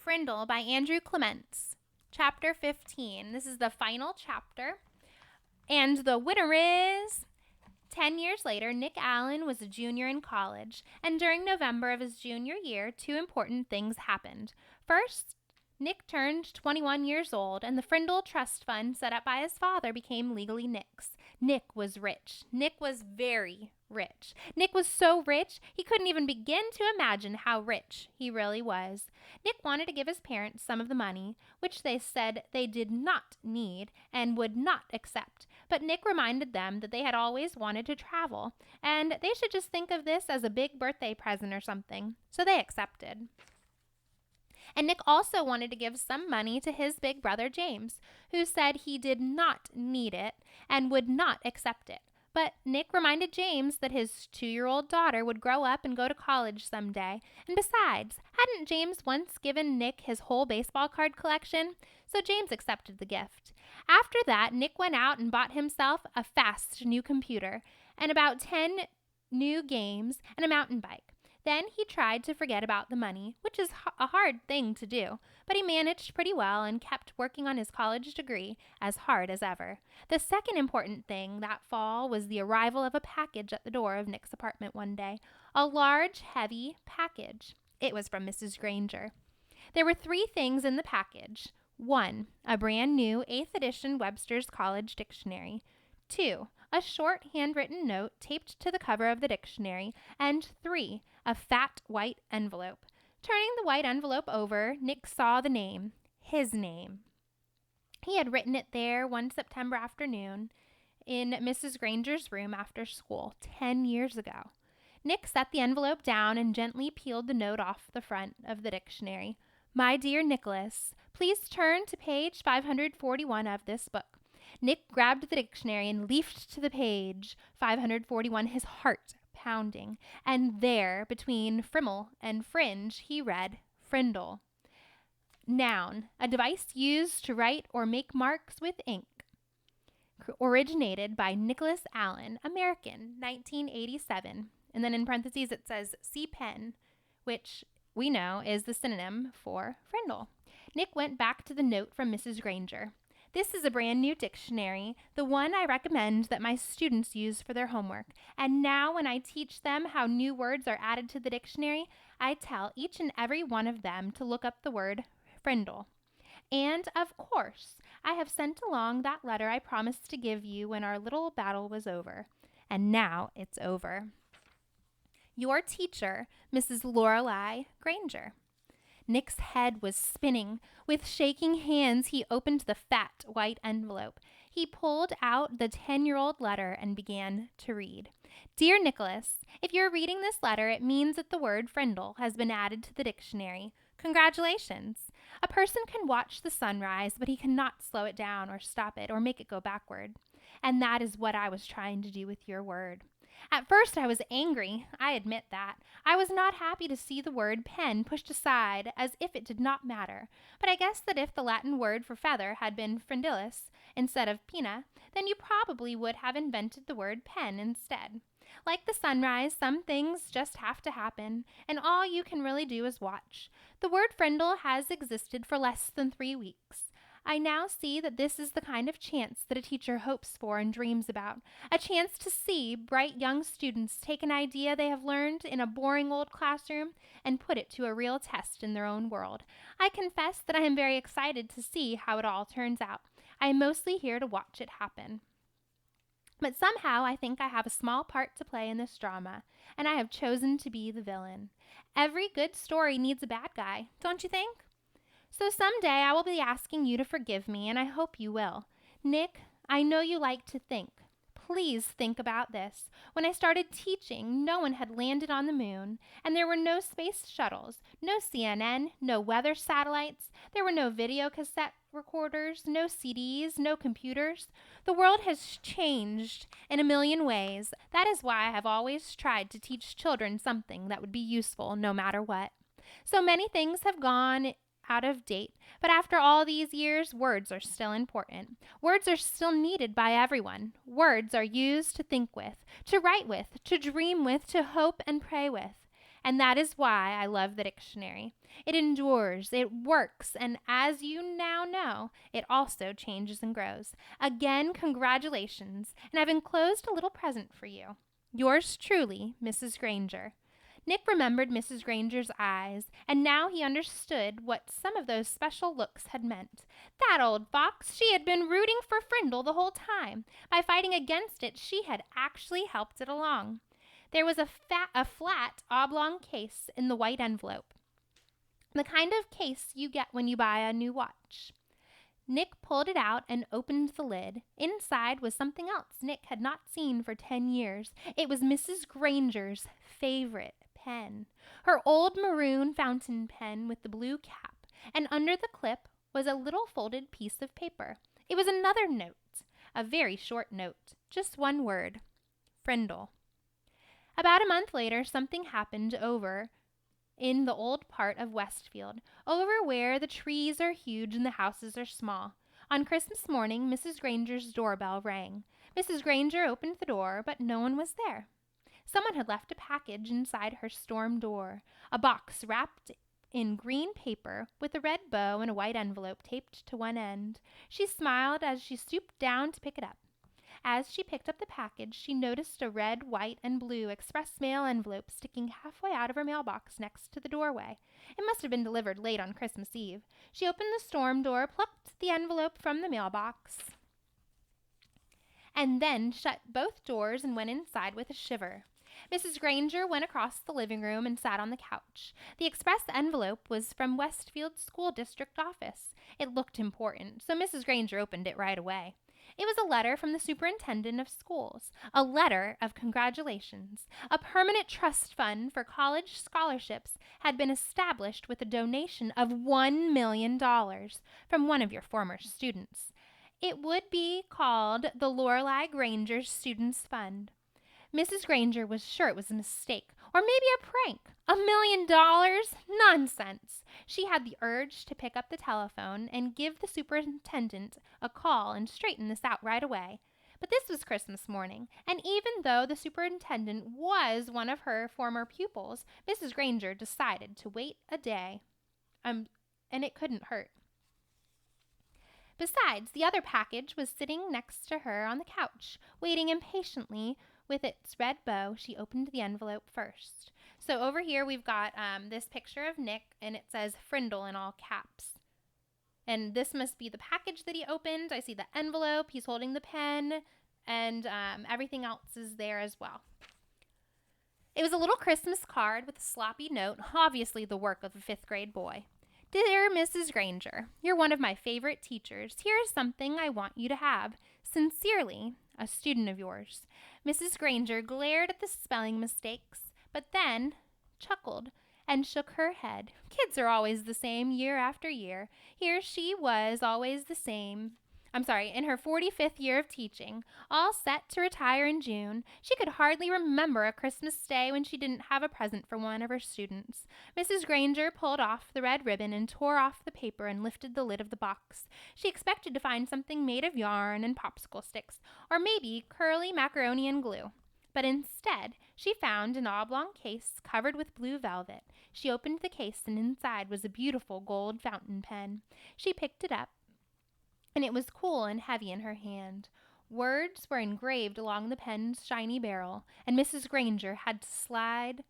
Frindle by Andrew Clements. Chapter 15. This is the final chapter. And the winner is... 10 years later, Nick Allen was a junior in college, and during November of his junior year, two important things happened. First, Nick turned 21 years old, and the Frindle Trust Fund set up by his father became legally Nick's. Nick was rich. Nick was very rich. Nick was so rich, he couldn't even begin to imagine how rich he really was. Nick wanted to give his parents some of the money, which they said they did not need and would not accept. But Nick reminded them that they had always wanted to travel, and they should just think of this as a big birthday present or something. So they accepted. And Nick also wanted to give some money to his big brother James, who said he did not need it and would not accept it. But Nick reminded James that his 2-year-old daughter would grow up and go to college someday. And besides, hadn't James once given Nick his whole baseball card collection? So James accepted the gift. After that, Nick went out and bought himself a fast new computer and about 10 new games and a mountain bike. Then he tried to forget about the money, which is a hard thing to do, but he managed pretty well and kept working on his college degree as hard as ever. The second important thing that fall was the arrival of a package at the door of Nick's apartment one day. A large, heavy package. It was from Mrs. Granger. There were 3 things in the package. 1, a brand new 8th edition Webster's College Dictionary. 2, a short handwritten note taped to the cover of the dictionary. And 3, a fat white envelope. Turning the white envelope over, Nick saw the name, his name. He had written it there one September afternoon in Mrs. Granger's room after school 10 years ago. Nick set the envelope down and gently peeled the note off the front of the dictionary. My dear Nicholas, please turn to page 541 of this book. Nick grabbed the dictionary and leafed to the page 541, his heart pounding, and there, between frimmel and fringe, he read Frindle. Noun, a device used to write or make marks with ink. Originated by Nicholas Allen, American, 1987. And then in parentheses it says C pen, which we know is the synonym for Frindle. Nick went back to the note from Mrs. Granger. This is a brand new dictionary, the one I recommend that my students use for their homework. And now when I teach them how new words are added to the dictionary, I tell each and every one of them to look up the word Frindle. And, of course, I have sent along that letter I promised to give you when our little battle was over. And now it's over. Your teacher, Mrs. Lorelei Granger. Nick's head was spinning. With shaking hands, he opened the fat white envelope. He pulled out the 10-year-old letter and began to read. Dear Nicholas, if you're reading this letter, it means that the word Frindle has been added to the dictionary. Congratulations. A person can watch the sunrise, but he cannot slow it down or stop it or make it go backward. And that is what I was trying to do with your word. At first I was angry, I admit that. I was not happy to see the word pen pushed aside as if it did not matter. But I guess that if the Latin word for feather had been frindillis instead of pinna, then you probably would have invented the word pen instead. Like the sunrise, some things just have to happen, and all you can really do is watch. The word frindle has existed for less than 3 weeks. I now see that this is the kind of chance that a teacher hopes for and dreams about. A chance to see bright young students take an idea they have learned in a boring old classroom and put it to a real test in their own world. I confess that I am very excited to see how it all turns out. I am mostly here to watch it happen. But somehow I think I have a small part to play in this drama, and I have chosen to be the villain. Every good story needs a bad guy, don't you think? So someday I will be asking you to forgive me, and I hope you will. Nick, I know you like to think. Please think about this. When I started teaching, no one had landed on the moon, and there were no space shuttles, no CNN, no weather satellites. There were no video cassette recorders, no CDs, no computers. The world has changed in a million ways. That is why I have always tried to teach children something that would be useful no matter what. So many things have gone out of date, but after all these years, words are still important. Words are still needed by everyone. Words are used to think with, to write with, to dream with, to hope and pray with. And that is why I love the dictionary. It endures, it works, and as you now know, it also changes and grows. Again, congratulations, and I've enclosed a little present for you. Yours truly, Mrs. Granger. Nick remembered Mrs. Granger's eyes, and now he understood what some of those special looks had meant. That old fox! She had been rooting for Frindle the whole time. By fighting against it, she had actually helped it along. There was a flat, oblong case in the white envelope, the kind of case you get when you buy a new watch. Nick pulled it out and opened the lid. Inside was something else Nick had not seen for 10 years. It was Mrs. Granger's favorite pen, her old maroon fountain pen with the blue cap, and under the clip was a little folded piece of paper. It was another note, a very short note, just one word, Frindle. About a month later, something happened over in the old part of Westfield, over where the trees are huge and the houses are small. On Christmas morning, Mrs. Granger's doorbell rang. Mrs. Granger opened the door, but no one was there. Someone had left a package inside her storm door, a box wrapped in green paper with a red bow and a white envelope taped to one end. She smiled as she stooped down to pick it up. As she picked up the package, she noticed a red, white, and blue express mail envelope sticking halfway out of her mailbox next to the doorway. It must have been delivered late on Christmas Eve. She opened the storm door, plucked the envelope from the mailbox, and then shut both doors and went inside with a shiver. Mrs. Granger went across the living room and sat on the couch. The express envelope was from Westfield School District office. It looked important, so Mrs. Granger opened it right away. It was a letter from the superintendent of schools, a letter of congratulations. A permanent trust fund for college scholarships had been established with a donation of $1 million from one of your former students. It would be called the Lorelei Granger Students Fund. Mrs. Granger was sure it was a mistake, or maybe a prank. $1 million? Nonsense! She had the urge to pick up the telephone and give the superintendent a call and straighten this out right away. But this was Christmas morning, and even though the superintendent was one of her former pupils, Mrs. Granger decided to wait a day. And it couldn't hurt. Besides, the other package was sitting next to her on the couch, waiting impatiently. With its red bow, she opened the envelope first. So over here we've got this picture of Nick, and it says Frindle in all caps. And this must be the package that he opened. I see the envelope, he's holding the pen, and everything else is there as well. It was a little Christmas card with a sloppy note, obviously the work of a 5th grade boy. Dear Mrs. Granger, you're one of my favorite teachers. Here is something I want you to have. Sincerely, a student of yours. Mrs. Granger glared at the spelling mistakes, but then chuckled and shook her head. Kids are always the same year after year. Here she was, always the same. In her 45th year of teaching, all set to retire in June. She could hardly remember a Christmas day when she didn't have a present for one of her students. Mrs. Granger pulled off the red ribbon and tore off the paper and lifted the lid of the box. She expected to find something made of yarn and popsicle sticks, or maybe curly macaroni and glue. But instead, she found an oblong case covered with blue velvet. She opened the case, and inside was a beautiful gold fountain pen. She picked it up, and it was cool and heavy in her hand. Words were engraved along the pen's shiny barrel, and Mrs. Granger had to slide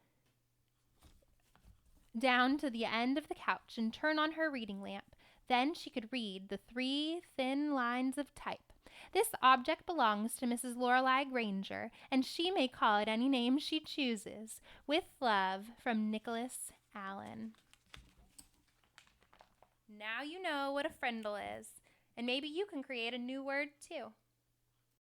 down to the end of the couch and turn on her reading lamp. Then she could read the 3 thin lines of type. This object belongs to Mrs. Lorelei Granger, and she may call it any name she chooses. With love, from Nicholas Allen. Now you know what a frindle is. And maybe you can create a new word too.